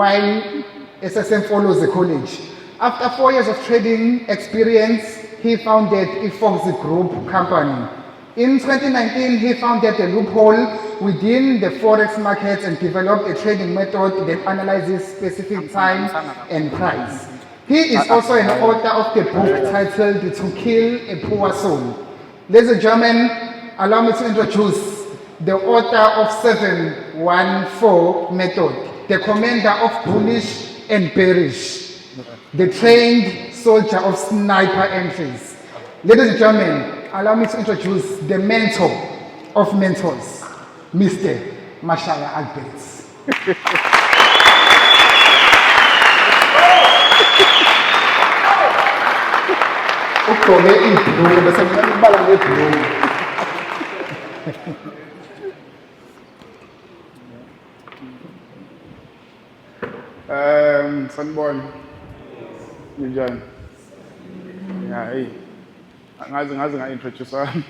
while SSM follows the college. After 4 years of trading experience, he founded a Forex Group company. In 2019, he founded a loophole within the Forex markets and developed a trading method that analyzes specific time and price. He is also an author of the book titled To Kill a Poor Soul. Ladies and gentlemen, allow me to introduce the author of 714 Method, the commander of bullish and bearish, the trained soldier of sniper entries. Ladies and gentlemen, allow me to introduce the mentor of mentors, Mr. Mashaya Alberts. Ugqoke ibhulu bese ngibala ngebhulu. Sanibona. Njani? Yeah, hey. Ngaze nga-introduce wami.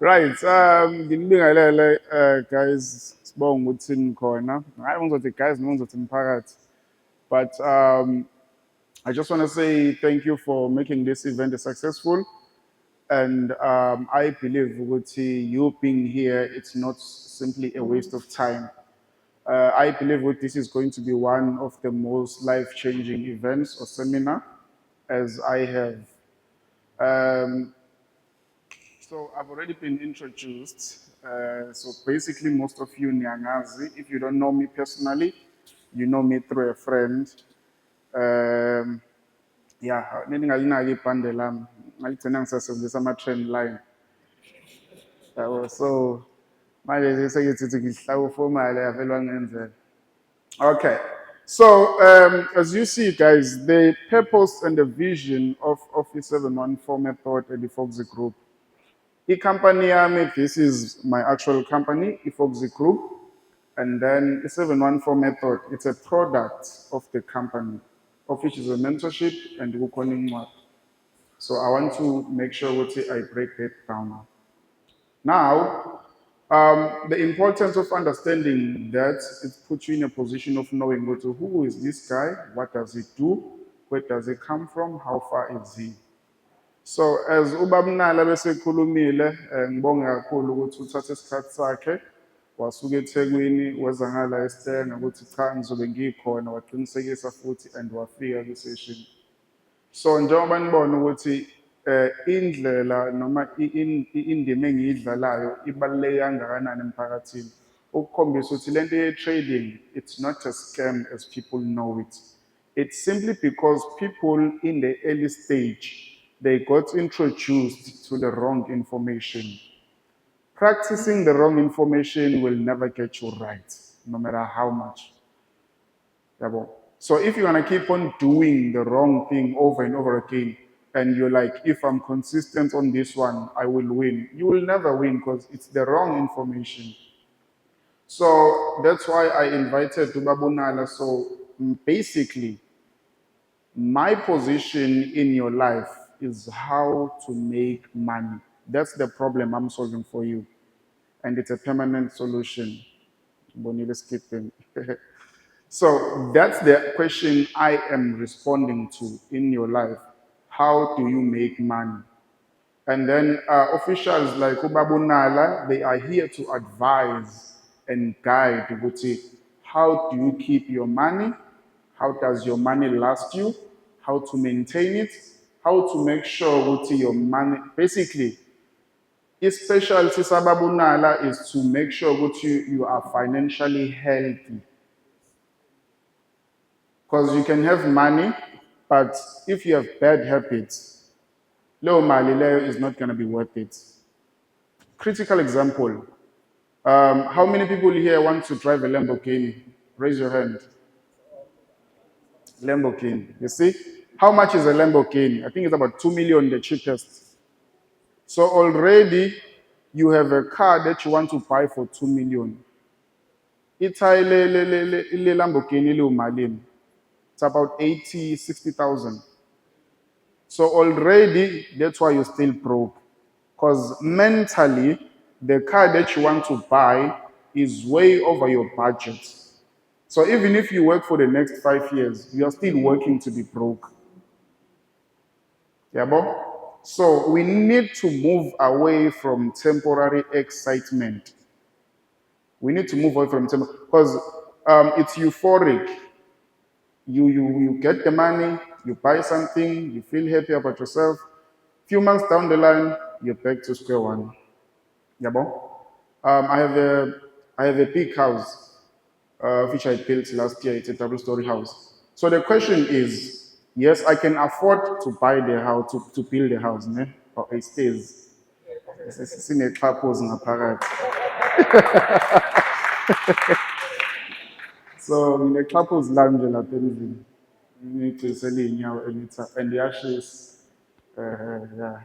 Right, nginibingelele guys, sibonga ukuthi nikhona. Hayi ngizothi guys, noma ngizothi mphakathi. But I just want to say thank you for making this event successful. And I believe ukuthi you being here, it's not simply a waste of time. I believe that this is going to be one of the most life-changing events or seminar as I have. So I've already been introduced. So basically most of you Nyangazi, if you don't know me personally, you know me through a friend. Yeah, ningayinaki ibhande lami. Ngalithenga ngisasebenzisa ama-trend line. So manje sekithi ngihlala formally yavelwa ngenzela. Okay. So as you see guys, the purpose and the vision of the 714 Method and the Forex Group. The company this is my actual company, the Forex Group, and then the 714 Method, it's a product of the company, of which is a mentorship and the Wukoning. So I want to make sure that I break that down. Now, the importance of understanding that it puts you in a position of knowing who is this guy, what does he do, where does he come from, how far is he. So as ubabnala besekhulumile ngibonga kakhulu ukuthi uthathe isikhathi sakhe wasuka eThekwini weza ngala eStanger ukuthi cha ngizobe ngikhona waqinisekisa futhi and wafika kwi-session. So njengoba nibona ukuthi indlela noma indima engiyidlalayo ibaluleke kangakanani emphakathini ukukhombisa ukuthi lento ye-trading it's not a scam as people know it. It's simply because people in the early stage they got introduced to the wrong information. Practicing the wrong information will never get you right, no matter how much. So if you're gonna keep on doing the wrong thing over and over again, and you're like, if I'm consistent on this one, I will win. You will never win because it's the wrong information. So that's why I invited Babunala. So basically, my position in your life is how to make money. That's the problem I'm solving for you. And it's a permanent solution. Bonita skipping. So that's the question I am responding to in your life. How do you make money? And then officials like Ubabunala, they are here to advise and guide Uguti. How do you keep your money? How does your money last you? How to maintain it? How to make sure Uguti your money, basically, its specialty Sababunala is to make sure Uguti you are financially healthy. Because you can have money, but if you have bad habits, low mali is not going to be worth it. Critical example. How many people here want to drive a Lamborghini? Raise your hand. Lamborghini. You see? How much is a Lamborghini? I think it's about 2 million, the cheapest. So already you have a car that you want to buy for 2 million. It's Lamborghini. It's about 80, 60,000. So already, that's why you're still broke. Because mentally, the car that you want to buy is way over your budget. So even if you work for the next 5 years, you are still working to be broke. Yabo? So we need to move away from temporary excitement. We need to move away from temporary, because it's euphoric. You get the money, you buy something, you feel happy about yourself. Few months down the line, you're back to square one. Yabo? I have a big house which I built last year. It's a double-story house. So the question is, yes, I can afford to buy the house, to build the house, ne? Or it stays. Sinexhaphozi ngaphakathi. So nginexhaphozi lami nje lapha endlini. Ngigcisele iy'nyawo and yashisa. Yeah.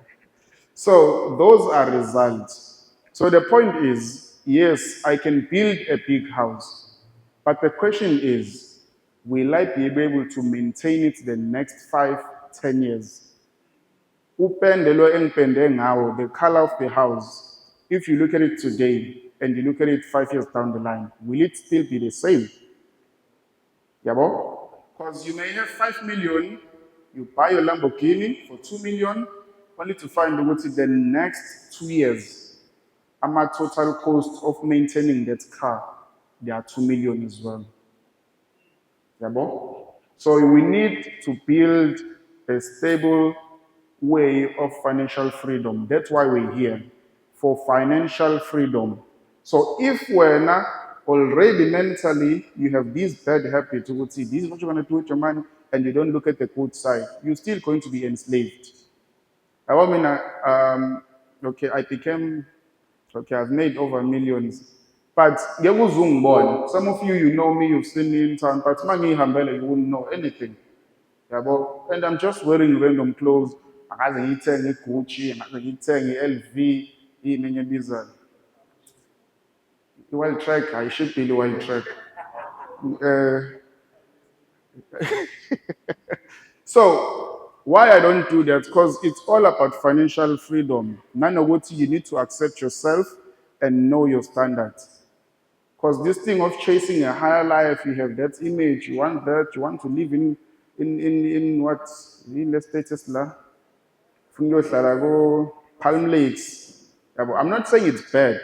So those are results. So the point is, yes, I can build a big house, but the question is, will I be able to maintain it the next 5, 10 years? Upende lo engipende ngawo, the color of the house, if you look at it today and you look at it 5 years down the line, will it still be the same? Yabo? Because you may have 5 million, you buy your Lamborghini for 2 million, only to find what is the next 2 years, total cost of maintaining that car, they are 2 million as well. Yabo? So we need to build a stable way of financial freedom. That's why we're here, for financial freedom. So if we're not already mentally, you have this bad habit to see this is what you're going to do with your money, and you don't look at the good side, you're still going to be enslaved. I mean, okay, I've made over millions. But some of you, you know me, you've seen me in town, but money, you wouldn't know anything. And I'm just wearing random clothes. Akaze ngithenge Gucci, akaze ngithenge LV, yini enye ibiza. I-wild track, I should be the wild track. So why I don't do that? Because it's all about financial freedom. Nanoguti, you need to accept yourself and know your standards. Because this thing of chasing a higher life, you have that image, you want that, you want to live in what? In the status la. Palm Lakes. I'm not saying it's bad.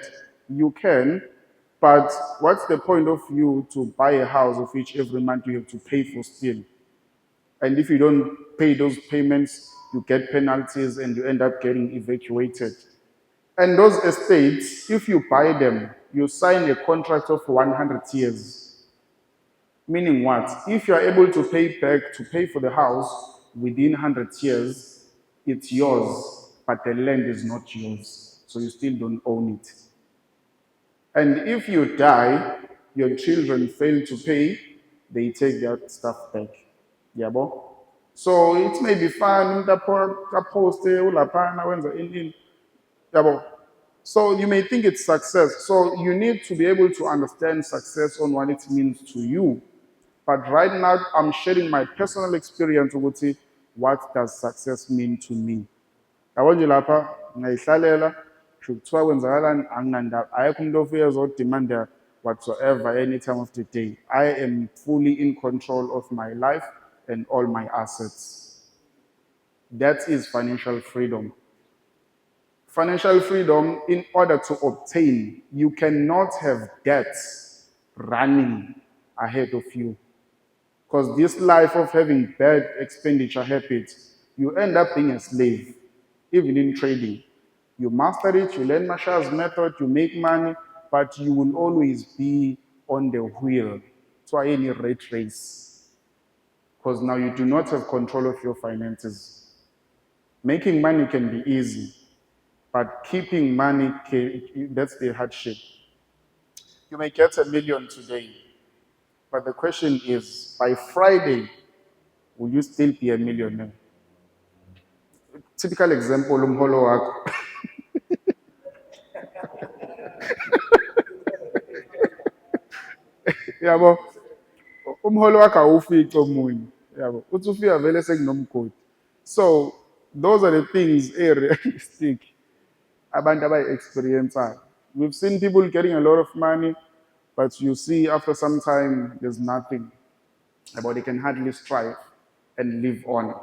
You can, but what's the point of you to buy a house of which every month you have to pay for still? And if you don't pay those payments, you get penalties and you end up getting evacuated. And those estates, if you buy them, you sign a contract of 100 years. Meaning what? If you are able to pay for the house within 100 years, it's yours, but the land is not yours. So you still don't own it. And if you die, your children fail to pay, they take their stuff back. Yabo? So it may be fun, post in. Yabo? So you may think it's success. So you need to be able to understand success on what it means to you. But right now, I'm sharing my personal experience with what does success mean to me. Yabo lapha ngayihlalela kuthiwa kwenzakalani anginandaba ayekho umuntu ofike ezodemanda whatsoever any time of the day. I am fully in control of my life and all my assets. That is financial freedom. Financial freedom, in order to obtain, you cannot have debts running ahead of you. Because this life of having bad expenditure habits, you end up being a slave, even in trading. You master it, you learn Mashaya's method, you make money, but you will always be on the wheel. So any rat race. Because now you do not have control of your finances. Making money can be easy, but keeping money, that's the hardship. You may get $1 million today, but the question is, by Friday, will you still be a millionaire? Typical example, umholo wakho. Yabo, umholo wakho awufici omunye. Yabo, uthi ufika vele sekunomgodi. So those are the things realistic abantu abayi-experienceayo. We've seen people getting a lot of money, but you see after some time there's nothing. About they can hardly strive and live on.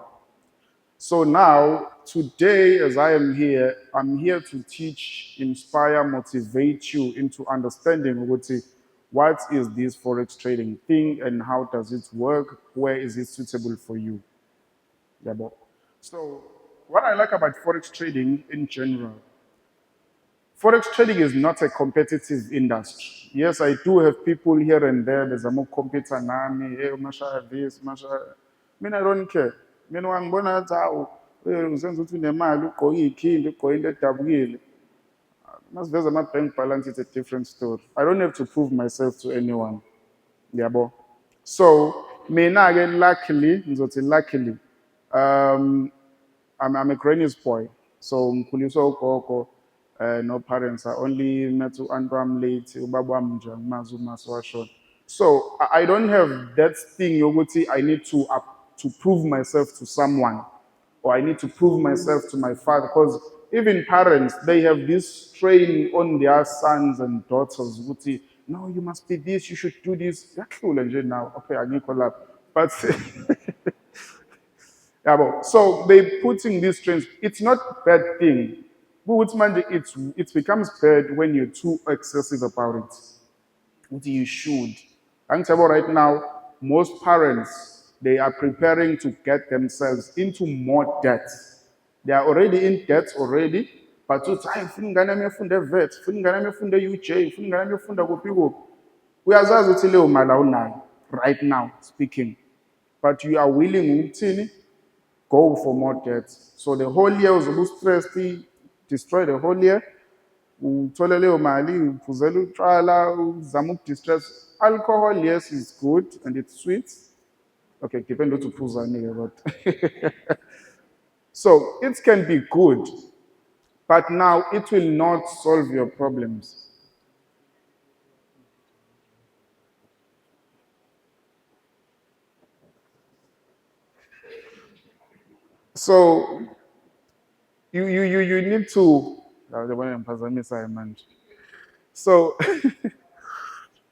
So now, today, as I am here, I'm here to teach, inspire, motivate you into understanding what is this forex trading thing and how does it work? Where is it suitable for you? Yeah, so what I like about forex trading in general, forex trading is not a competitive industry. Yes, I do have people here and there. There's a more computer nami, hey, Mashaya this, Mashaya. I mean, I don't care. Mina wangibona athi hawu uzenza ukuthi unemali ugqoke ikhindi ugqoke into edabukile. Masiveza ama-bank balance, it's a different story. I don't have to prove myself to anyone. Yabo. So mina-ke luckily, I'm a granny's boy. So ngikhuliswe ugogo, no parents. I only met u-aunt wami late, ubaba wami nje angimazi umase washona. So I don't have that thing yokuthi I need to prove myself to someone, or I need to prove myself to my father, because even parents, they have this strain on their sons and daughters ukuthi, no, you must be this, you should do this. Yahlule nje now. Okay, angikho lapho. But yabo, so they putting these strains. It's not a bad thing. But it becomes bad when you're too excessive about it. What you should. I'm telling you right now, most parents, they are preparing to get themselves into more debt. They are already in debt already, but to time, ngane yami iyofunda vet, ngane yami iyofunda UJ, ngane yami iyofunda kuphi kuphi. Uyazazi ukuthi leyo mali awunayo right now speaking, but you are willing ukuthini go for more debt. So the whole year uzobe stressed, destroy the whole year. Uthole leyo mali uphuzela utshwala uzama ukudistress. Alcohol, yes, is good and it's sweet. Okay, depend on uphuzani, but so it can be good, but now it will not solve your problems. So you need to. So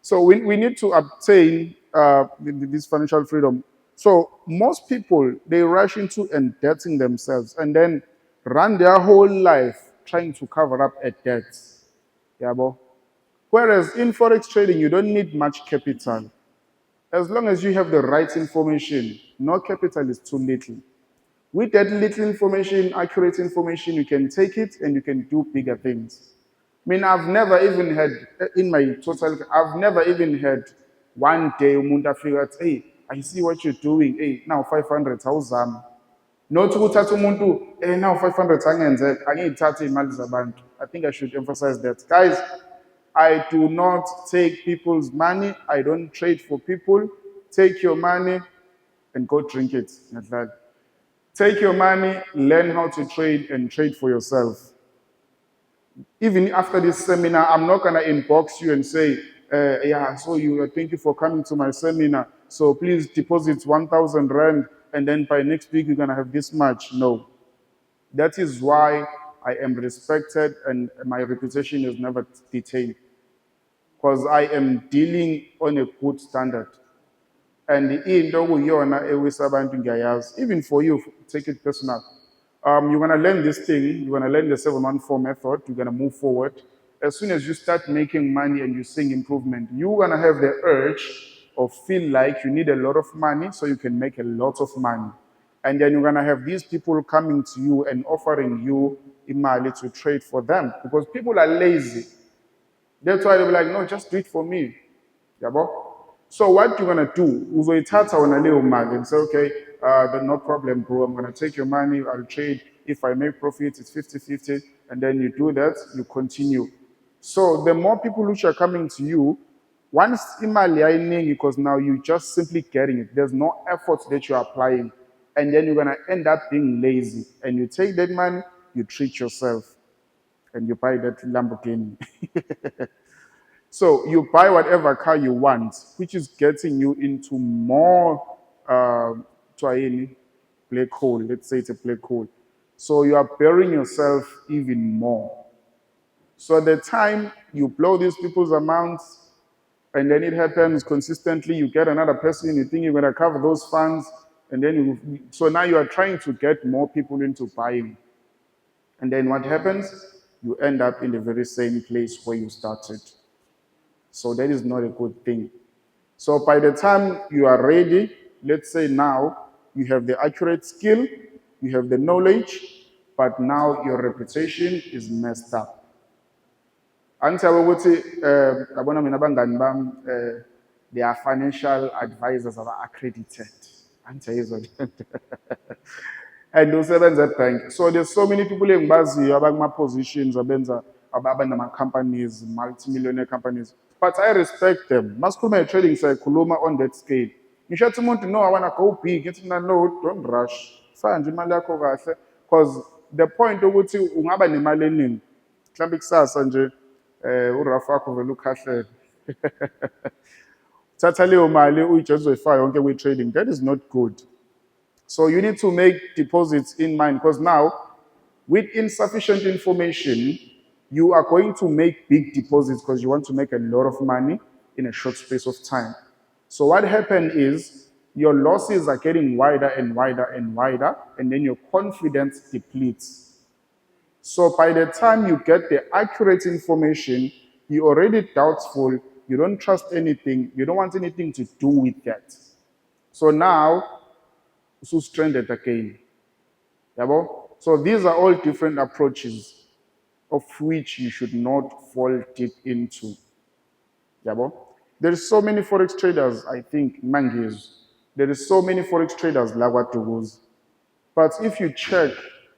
so we need to obtain this financial freedom. So most people, they rush into indebting themselves and then run their whole life trying to cover up a debt. Yeah, bo? Whereas in forex trading, you don't need much capital. As long as you have the right information, no capital is too little. With that little information, accurate information, you can take it and you can do bigger things. I mean, I've never even had, I've never even had one day umuntu afika athi, hey, I see what you're doing. Hey, now 500 awuzama. Not ukuthatha umuntu, hey, now 500 angenzeka, angiyithathe imali zabantu. I think I should emphasize that. Guys, I do not take people's money. I don't trade for people. Take your money and go drink it. Take your money, learn how to trade, and trade for yourself. Even after this seminar, I'm not going to inbox you and say, yeah, so thank you for coming to my seminar. So please deposit 1,000 Rand, and then by next week, you're going to have this much. No. That is why I am respected and my reputation is never detained. Because I am dealing on a good standard. And even for you, take it personal. You're going to learn this thing. You're going to learn the 714 method. You're going to move forward. As soon as you start making money and you're seeing improvement, you're going to have the urge or feel like you need a lot of money so you can make a lot of money. And then you're going to have these people coming to you and offering you imali to trade for them because people are lazy. That's why they'll be like, no, just do it for me. Yabo? So what you're gonna do? Uzoyithatha wena leyo mali and say, okay, then no problem, bro. I'm gonna take your money. I'll trade. If I make profit, it's 50-50, and then you do that. You continue. So the more people which are coming to you, once imali ayiningi, because now you just simply getting it. There's no effort that you're applying, and then you're gonna end up being lazy. And you take that money, you treat yourself, and you buy that Lamborghini. So you buy whatever car you want, which is getting you into more black hole. Let's say it's a black hole. So you are burying yourself even more. So at the time you blow these people's amounts, and then it happens consistently, you get another person, you think you're going to cover those funds, and then so now you are trying to get more people into buying. And then what happens? You end up in the very same place where you started. So that is not a good thing. So by the time you are ready, let's say now you have the accurate skill, you have the knowledge, but now your reputation is messed up. Angithi ukuthi yabona mina abangani bami they are financial advisors aba-accredited. Angiyizwa le nto. And usebenza ebhank. So there's so many people engibaziyo abakuma-positions abenza abanama-companies, multi-millionaire companies. But I respect them. Masikhuluma nge-trading siyakhuluma on that scale. Ngisho athi umuntu no, I wanna go big. Ngithi mina no, don't rush. Faka nje imali yakho kahle. Because the point ukuthi ungaba nemali eningi. Mhlawumbe kusasa nje urafu wakho vele ukhahlele. Thatha leyo mali uyijeze uyifaka yonke kwi-trading. That is not good. So you need to make deposits in mind, because now, with insufficient information, you are going to make big deposits because you want to make a lot of money in a short space of time. So what happened is your losses are getting wider and wider and wider, and then your confidence depletes. So by the time you get the accurate information, you're already doubtful, you don't trust anything, you don't want anything to do with that. So now, so stranded again. Yabo? So these are all different approaches of which you should not fall deep into. Yabo? There is so many Forex traders, I think, Mangies. There is so many Forex traders, Lagwatugos. But if you check,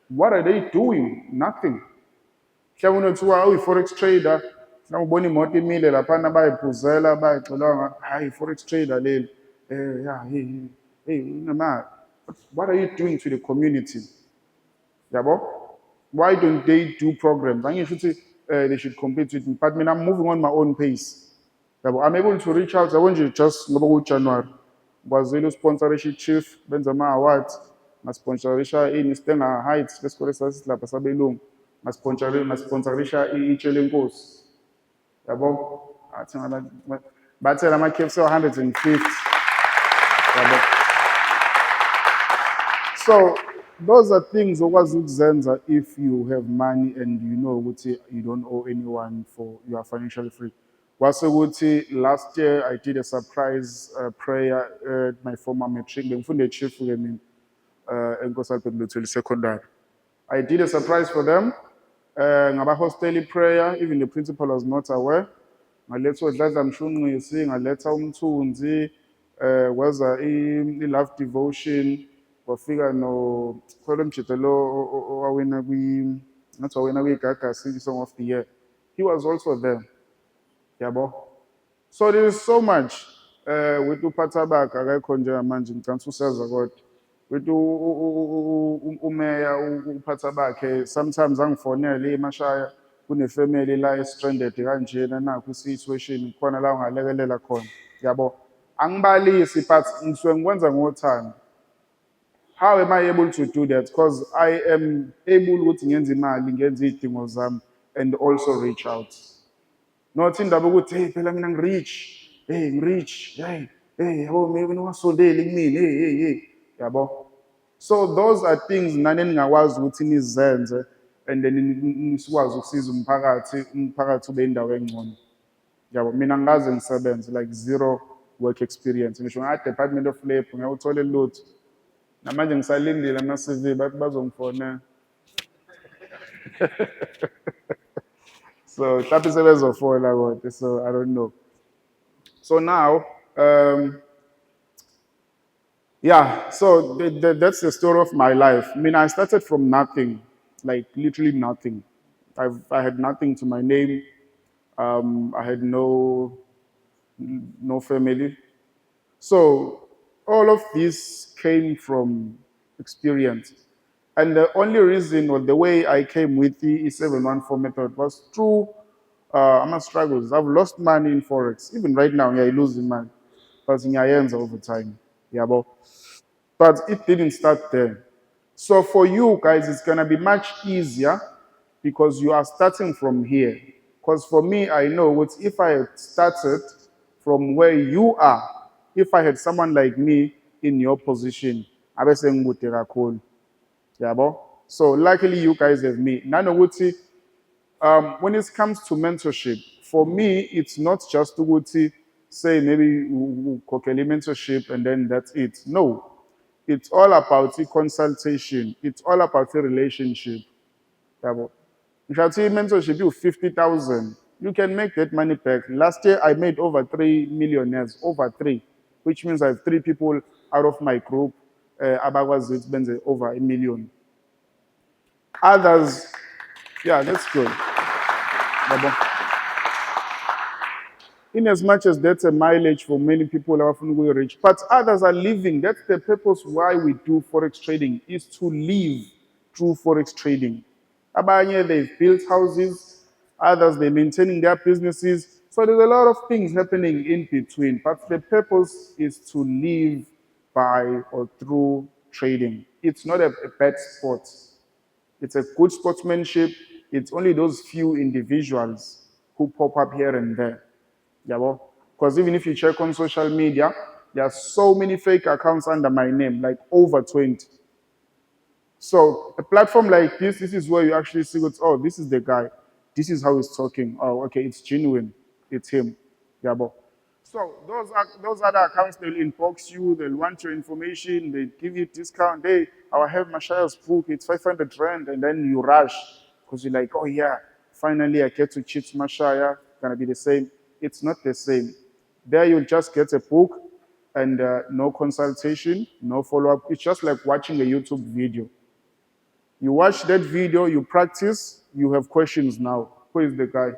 what are they doing? Nothing. Mhlawumbe uthiwa uyi-Forex trader, mhlawumbe ubona imoto imile laphana bayiphuzela, bayixilonga, hayi, Forex trader leli. Yeah, hey, unamali. What are you doing to the community? Yabo? Why don't they do programs? Angisho ukuthi they should compete with me. But I mean, I'm moving on my own pace. Yabo? I'm able to reach out. I want you just ngoba kuJanuary. Kwazile usponsorisha i-Chief benza ama-awards. Masponsorisha i-Stanger Heights lesikole sasilapha sabelungu. Masponsorisha itshe lenkosi. Yabo? Bathela ama-KFC 150. Yabo? So those are things okwazi ukuzenza if you have money and you know ukuthi you don't owe anyone, for you are financially free. Kwase ukuthi last year I did a surprise prayer at my former matric. Bengifunde chief ke mina eNkosi Albert Luthuli secondary. I did a surprise for them. Ngaba-hosteli prayer, even the principal was not aware. Ngaletha uDladla Mshunqisi, ngaletha umthunzi, weza i-love devotion, wafika no kholo mjitelo owawina ngathi wawina kwi-Gaga Song of the Year. He was also there. Yabo? So there is so much with uphathabaka akekho njengamanje ngicanga useza kodwa. With umeya uphathabakhe sometimes angifonele eMashaya kune-family la stranded kanjena nakho i-situation khona la ungalekelela khona. Yabo? Angibalisi but ngisuke ngikwenza ngothando. How am I able to do that? Because I am able ukuthi ngenze imali, ngenze izidingo zami, and also reach out. Not indaba ukuthi hey phela mina ngirich, hey, yabo mina ungasondeli kumina, hey. Yabo? So those are things nani ningakwazi ukuthi nizenze, and then nisikwazi ukusiza umphakathi ube indawo engcono. Yabo? Mina ngaze ngisebenze like zero work experience. Ngisho nga-Department of Labor ngiyawuthola lutho. Namanje ngisalindile ama-CV bathi bazongifonela. So mhlawumbe sebezofola kodwa, so I don't know. So now, yeah, so that's the story of my life. I mean, I started from nothing, like literally nothing. I had nothing to my name. I had no family. So all of this came from experience. And the only reason, or the way I came with the 714 method was through my struggles. I've lost money in Forex. Even right now, yeah, I'm losing money. But ngiyayenza over time. Yeah, but it didn't start there. So for you guys, it's going to be much easier because you are starting from here. Because for me, I know what if I had started from where you are, if I had someone like me in your position, I would say ngikude kakhulu. Yabo? So luckily you guys have me. Nanokuthi, when it comes to mentorship, for me, it's not just to say maybe kokeli mentorship and then that's it. No, it's all about the consultation. It's all about the relationship. Yabo? If I say mentorship, you 50,000, you can make that money back. Last year, I made over 3 millionaires, over three, which means I have 3 people out of my group. Abagwazi spends over 1 million. Others, yeah, that's good. Yabo? In as much as that's a mileage for many people, often we reach, but others are living. That's the purpose why we do forex trading, is to live through forex trading. Abanye, they've built houses, others they're maintaining their businesses. So there's a lot of things happening in between, but the purpose is to live by or through trading. It's not a bad sport. It's a good sportsmanship. It's only those few individuals who pop up here and there. Yeah, because even if you check on social media, there are so many fake accounts under my name, like over 20. So a platform like this is where you actually see what's, oh, this is the guy. This is how he's talking. Oh, okay, it's genuine. It's him. Yeah, so those other accounts, they'll inbox you, they'll want your information, they give you discount. Hey, I have Mashaya's book, it's 500 Rand, and then you rush because you're like, oh yeah, finally I get to cheat Mashaya, gonna be the same. It's not the same. There you'll just get a book and no consultation, no follow-up. It's just like watching a YouTube video. You watch that video, you practice, you have questions now. Who is the guy?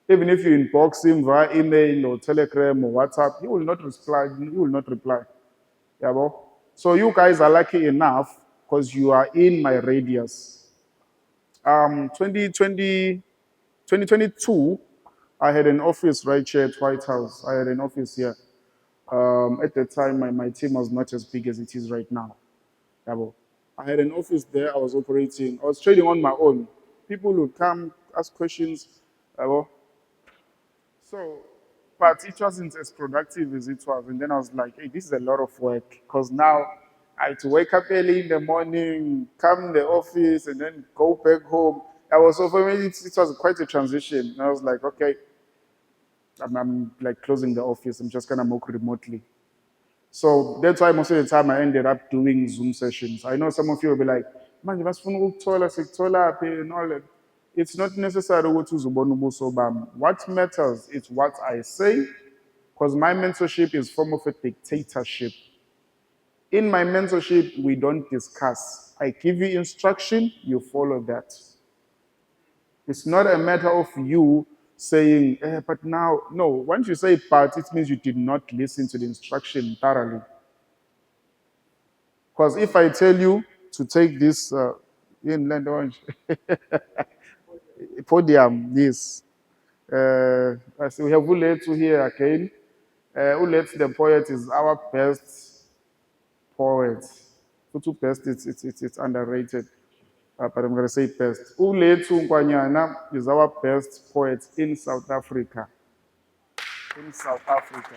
Even if you inbox him via email or Telegram or WhatsApp, he will not reply. He will not reply. Yeah, bro? So you guys are lucky enough because you are in my radius. 2022, I had an office right here at White House. I had an office here. At the time, my team was not as big as it is right now. Yeah, bro? I had an office there. I was operating. I was trading on my own. People would come, ask questions. Yeah, bro? So, but it wasn't as productive as it was. And then I was like, hey, this is a lot of work. Because now I had to wake up early in the morning, come in the office, and then go back home. I was, so for me, it was quite a transition. And I was like, okay, I'm like closing the office. I'm just going to work remotely. So that's why most of the time I ended up doing Zoom sessions. I know some of you will be like, man, you must and all that. It's not necessary to uzubona ubuso bami. What matters is what I say, because my mentorship is form of a dictatorship. In my mentorship, we don't discuss. I give you instruction, you follow that. It's not a matter of you saying, but now, no. Once you say but, it means you did not listen to the instruction thoroughly. Because if I tell you to take this, in land orange, podium, this. I see we have Uletu here again. Uletu the poet is our best poet. Futu best, it's underrated. But I'm going to say best. Uletu Nkwanyana is our best poet in South Africa. In South Africa.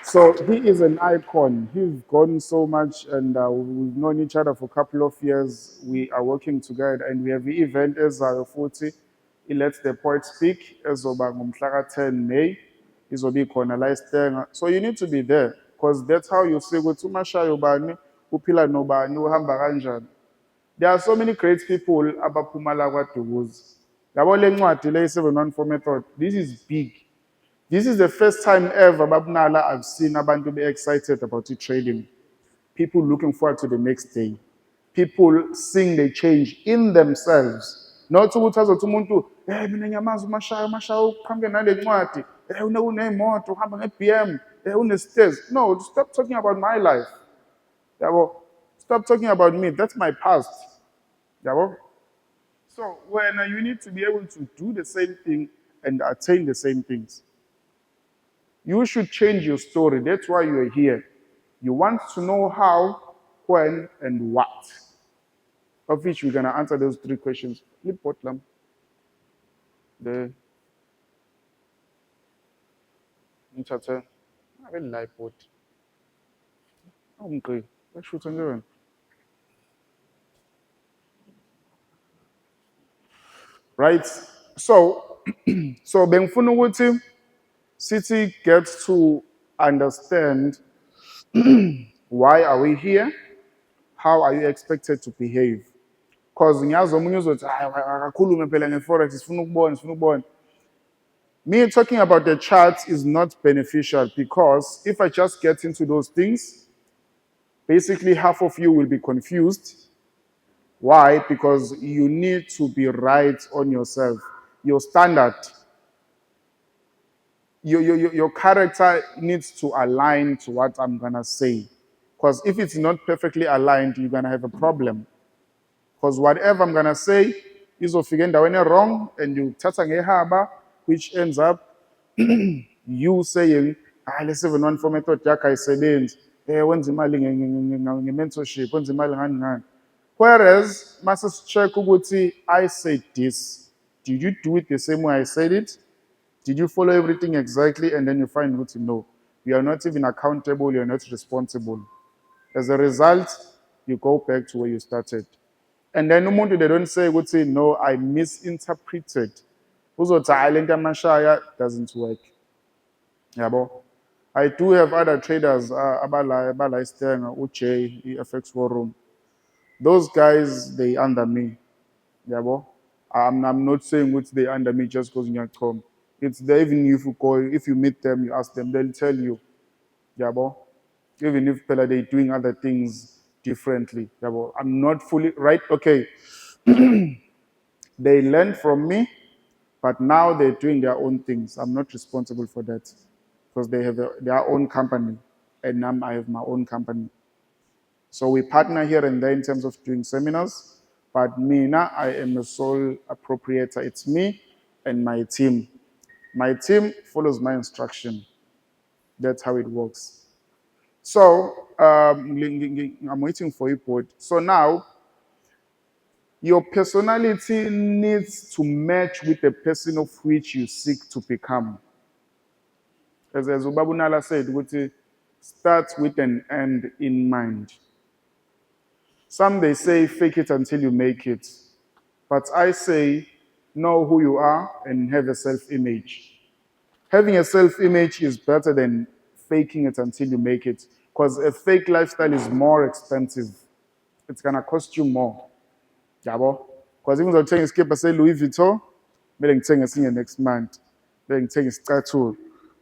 So he is an icon. He's gone so much, and we've known each other for a couple of years. We are working together, and we have the event as Forty. He lets the poet speak as ngomhlaka 10 May. Izobe khona la eStanger. So you need to be there, because that's how you see ukuthi uMashaya ubani, uphila nobani, uhamba kanjani. There are so many great people abaphuma la kwaDukuza. Yabo le ncwadi le 714 method. This is big. This is the first time ever, Babnala, I've seen abantu be excited about the trading. People looking forward to the next day. People seeing the change in themselves. Not to umuntu, mina ngiyamazi uMashaya uhambe nale ncwadi, unemoto, uhamba nge-BM, une-stairs. No, stop talking about my life. Yabo, stop talking about me. That's my past. Yabo. So when you need to be able to do the same thing and attain the same things. You should change your story. That's why you're here. You want to know how, when, and what. Of which we're going to answer those 3 questions. the ngithathe abe live bot. Awungqi. Shoot njani? Right? So so bengifuna ukuthi City gets to understand why are we here? How are you expected to behave? Because ngiyazi omunye uzothi akakhulume phela nge-forex sifuna ukubona. Me talking about the charts is not beneficial because if I just get into those things, basically half of you will be confused. Why? Because you need to be right on yourself. Your standard, your character needs to align to what I'm going to say. Because if it's not perfectly aligned, you're going to have a problem. Because whatever I'm going to say is often wrong and you touch ngehaba, which ends up you saying, le 714 method yakho ayisebenzi. Wenza imali nge-mentorship, wenza imali ngani. Whereas, mase check ukuthi I said this. Did you do it the same way I said it? Did you follow everything exactly? And then you find out, no, you are not even accountable, you are not responsible. As a result, you go back to where you started. And then umuntu they don't say, no, I misinterpreted. Uzothi le nto Mashaya doesn't work. Yabo. I do have other traders abala Stanger, uJ, FX War Room. Those guys, they under me. Yabo. I'm not saying what they under me just because you're home. It's there, even if you meet them, you ask them, they'll tell you. Yabo. Even if they're doing other things differently. Yabo. I'm not fully right. Okay. They learned from me, but now they're doing their own things. I'm not responsible for that because they have their own company, and now I have my own company. So we partner here and there in terms of doing seminars, but me now, I am a sole appropriator. It's me and my team. My team follows my instruction. That's how it works. So I'm waiting for you, board. So now, your personality needs to match with the person of which you seek to become. As Ubabunala said, start with an end in mind. Some they say fake it until you make it. But I say know who you are and have a self-image. Having a self-image is better than faking it until you make it. Because a fake lifestyle is more expensive. It's gonna cost you more. Yabo? Because even though I'm skip say Louis Vuitton, maybe I'm saying next month. Maybe I'm saying statue.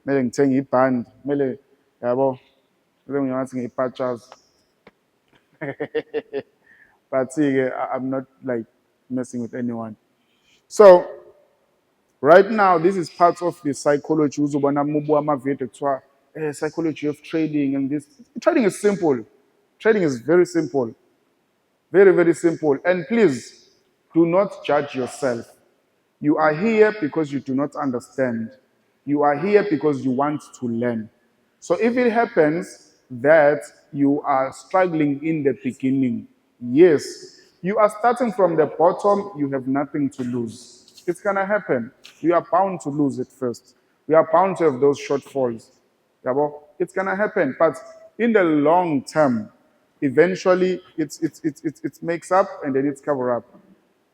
Maybe I'm saying band. Maybe yabo. Maybe I'm saying patches. But see, I'm not like messing with anyone. So right now, this is part of the psychology. Psychology of trading and this. Trading is simple. Trading is very simple. Very, very simple. And please, do not judge yourself. You are here because you do not understand. You are here because you want to learn. So if it happens that you are struggling in the beginning, yes, you are starting from the bottom, you have nothing to lose. It's going to happen. You are bound to lose it first. You are bound to have those shortfalls. It's going to happen. But in the long term, eventually it makes up and then it's cover up.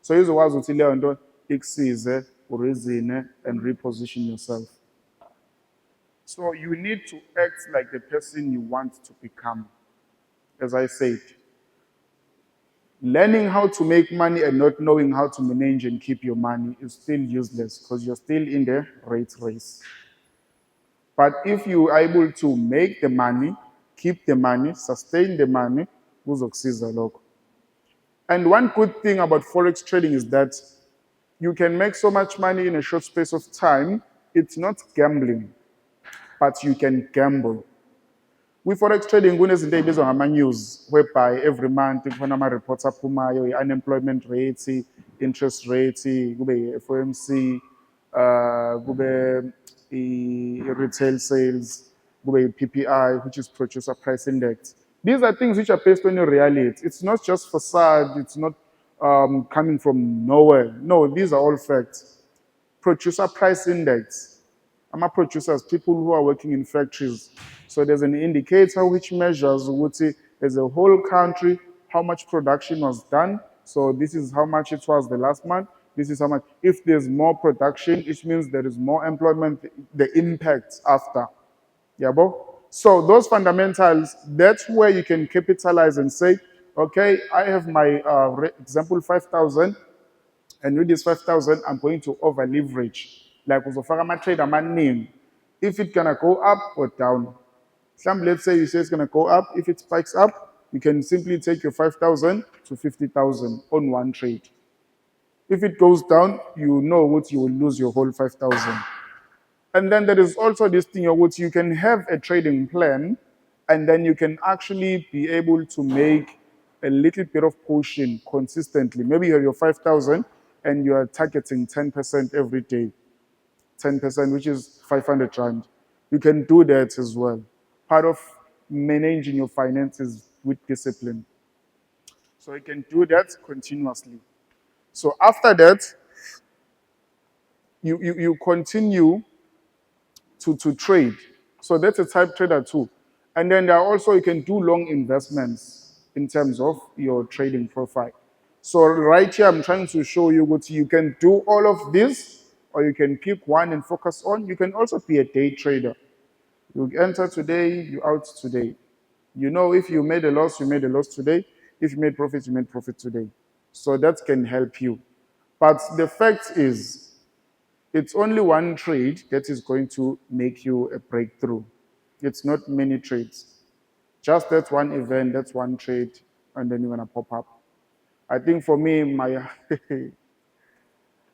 So you uzokwazi ukuthi leyo nto ikusize urizine and reposition yourself. So you need to act like the person you want to become. As I said, learning how to make money and not knowing how to manage and keep your money is still useless because you're still in the rate race. But if you are able to make the money, keep the money, sustain the money, kuzokusiza lokho. And one good thing about Forex trading is that you can make so much money in a short space of time. It's not gambling, but you can gamble. With Forex trading, kunezinto ey'bizwa ngama-news, whereby every month kukhona ama-reports aphumayo, i-unemployment rate, interest rate, kube i-FOMC, kube i-retail sales, kube i-PPI, which is Producer Price Index. These are things which are based on your reality. It's not just facade, it's not coming from nowhere. No, these are all facts. producer price index. Producers, people who are working in factories. So there's an indicator which measures as a whole country how much production was done. So this is how much it was the last month. This is how much. If there's more production, it means there is more employment, the impact after. Yeah, bo? So those fundamentals, that's where you can capitalize and say, okay, I have my example 5,000, and with this 5,000, I'm going to over leverage. Like uzofaka trade amaningi. If it's gonna go up or down. Let's say you say it's gonna go up. If it spikes up, you can simply take your 5,000 to 50,000 on one trade. If it goes down, you know what you will lose your whole 5,000. And then there is also this thing which you can have a trading plan, and then you can actually be able to make a little bit of portion consistently. Maybe you have your 5,000 and you are targeting 10% every day. 10%, which is 500 Rand. You can do that as well. Part of managing your finances with discipline. So you can do that continuously. So after that, you continue to trade. So that's a type trader too. And then there are also, you can do long investments in terms of your trading profile. So right here, I'm trying to show you what you can do all of this, or you can pick one and focus on. You can also be a day trader. You enter today, you out today. You know, if you made a loss, you made a loss today. If you made profit, you made profit today. So that can help you. But the fact is, it's only one trade that is going to make you a breakthrough. It's not many trades. Just that one event, that's one trade, and then you're going to pop up. I think for me, my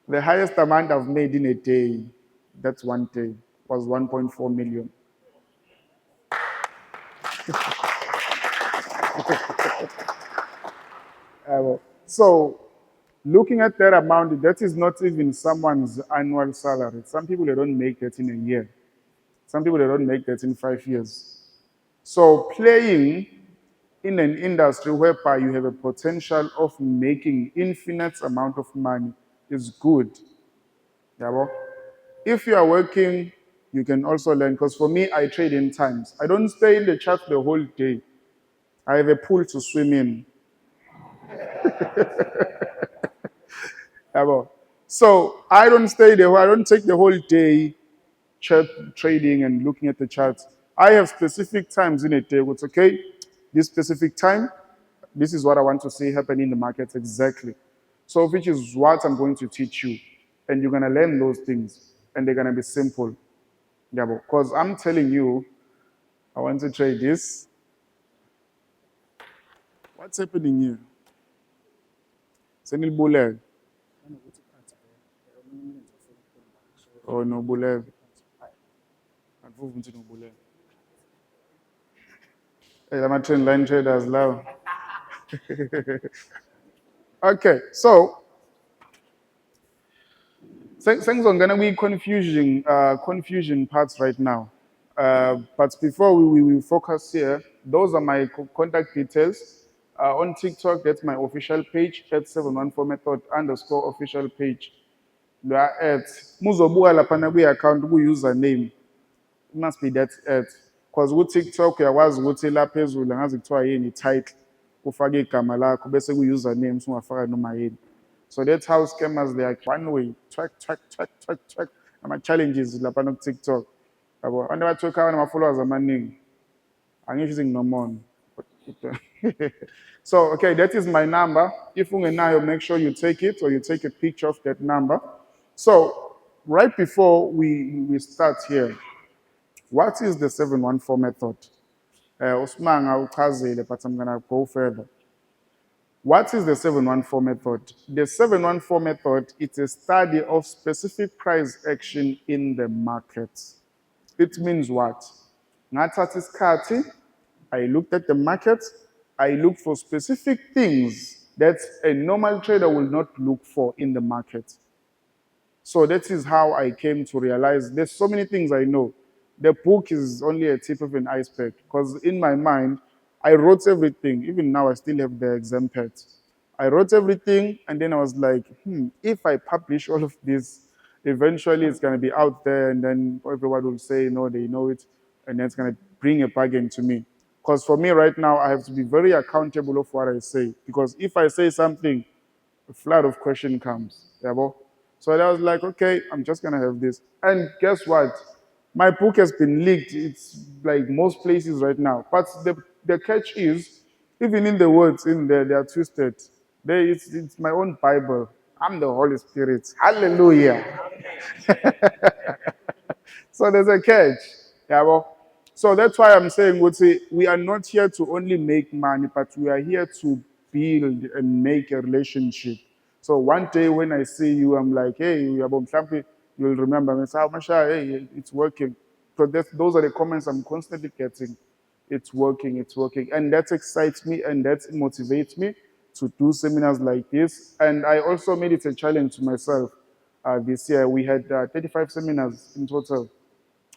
the highest amount I've made in a day, that's one day, was 1.4 million. So looking at that amount, that is not even someone's annual salary. Some people, they don't make that in a year. Some people, they don't make that in 5 years. So playing in an industry whereby you have a potential of making infinite amount of money is good. Yeah, well, if you are working, you can also learn. Because for me, I trade in times. I don't stay in the chart the whole day. I have a pool to swim in. Yeah, well, so I don't stay there. I don't take the whole day chart trading and looking at the charts. I have specific times in a day. It's okay. This specific time, this is what I want to see happen in the markets exactly. So which is what I'm going to teach you. And you're going to learn those things. And they're going to be simple. Yeah, because I'm telling you, I want to trade this. What's happening here? Senil Buleg. Oh, no, Buleg. Hey, I'm a trend line traders now. Okay, so things are gonna be confusion parts right now. But before we focus here, those are my contact details. On TikTok, that's my official page at 714METHOD _ official page. At muzobuka lapha kwi-account ku-username. It must be that at. Because ku-TikTok uyakwazi ukuthi la phezulu angazi kuthiwa yini title ufake igama lakho bese ku-username sungafaka noma yini. So that's how scammers, they are one way, track. Ama-challenges lapha ku-TikTok. Yabo, abantu abathoka ama-followers amaningi. Angisho nginomona. So, okay, that is my number. If ungenayo, make sure you take it or you take a picture of that number. So, right before we start here, what is the 714 method? Usmanga uchazile, but I'm going to go further. What is the 714 method? The 714 method is a study of specific price action in the market. It means what? Ngathatha isikhathi, I looked at the market, I looked for specific things that a normal trader will not look for in the market. So that is how I came to realize there's so many things I know. The book is only a tip of an iceberg because in my mind, I wrote everything. Even now, I still have the exam pad. I wrote everything and then I was like, if I publish all of this, eventually it's going to be out there, and then everyone will say, no, they know it, and that's going to bring a bargain to me. Because for me right now, I have to be very accountable of what I say. Because if I say something, a flood of question comes. Yeah, bo? So I was like, okay, I'm just gonna have this. And guess what? My book has been leaked. It's like most places right now. But the catch is, even in the words in there, they are twisted. It's my own Bible. I'm the Holy Spirit. Hallelujah. So there's a catch. Yeah, well, so that's why I'm saying, we are not here to only make money, but we are here to build and make a relationship. So one day when I see you, I'm like, hey, Yabo Mhlampe, you'll remember me. Say, Mashaya, hey, it's working. So those are the comments I'm constantly getting. It's working, it's working. And that excites me and that motivates me to do seminars like this. And I also made it a challenge to myself. This year, we had 35 seminars in total.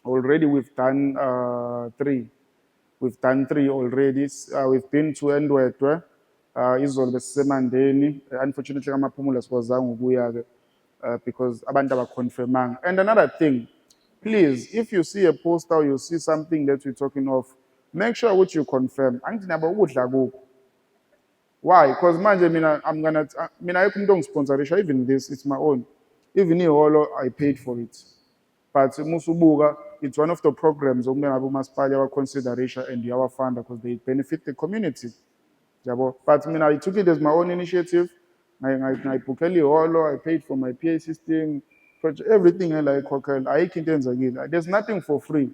Already we've done three. We've done three already. We've been to Ndwedwe, izolo besisemandeni. Unfortunately, amaphumulo sikwazanga ukuya-ke because abantu abaconfirmanga. And another thing, please, if you see a poster or you see something that we're talking of, make sure what you confirm. Angithi nabo ukudla kukho. Why? Because manje mina ayikho umuntu ongisponsorisha, even this, it's my own. Even iholo, I paid for it. But Musubuga, it's one of the programs our consideration and our fund because they benefit the community. But I took it as my own initiative. I booked I paid for my PA system, everything I like. There's nothing for free.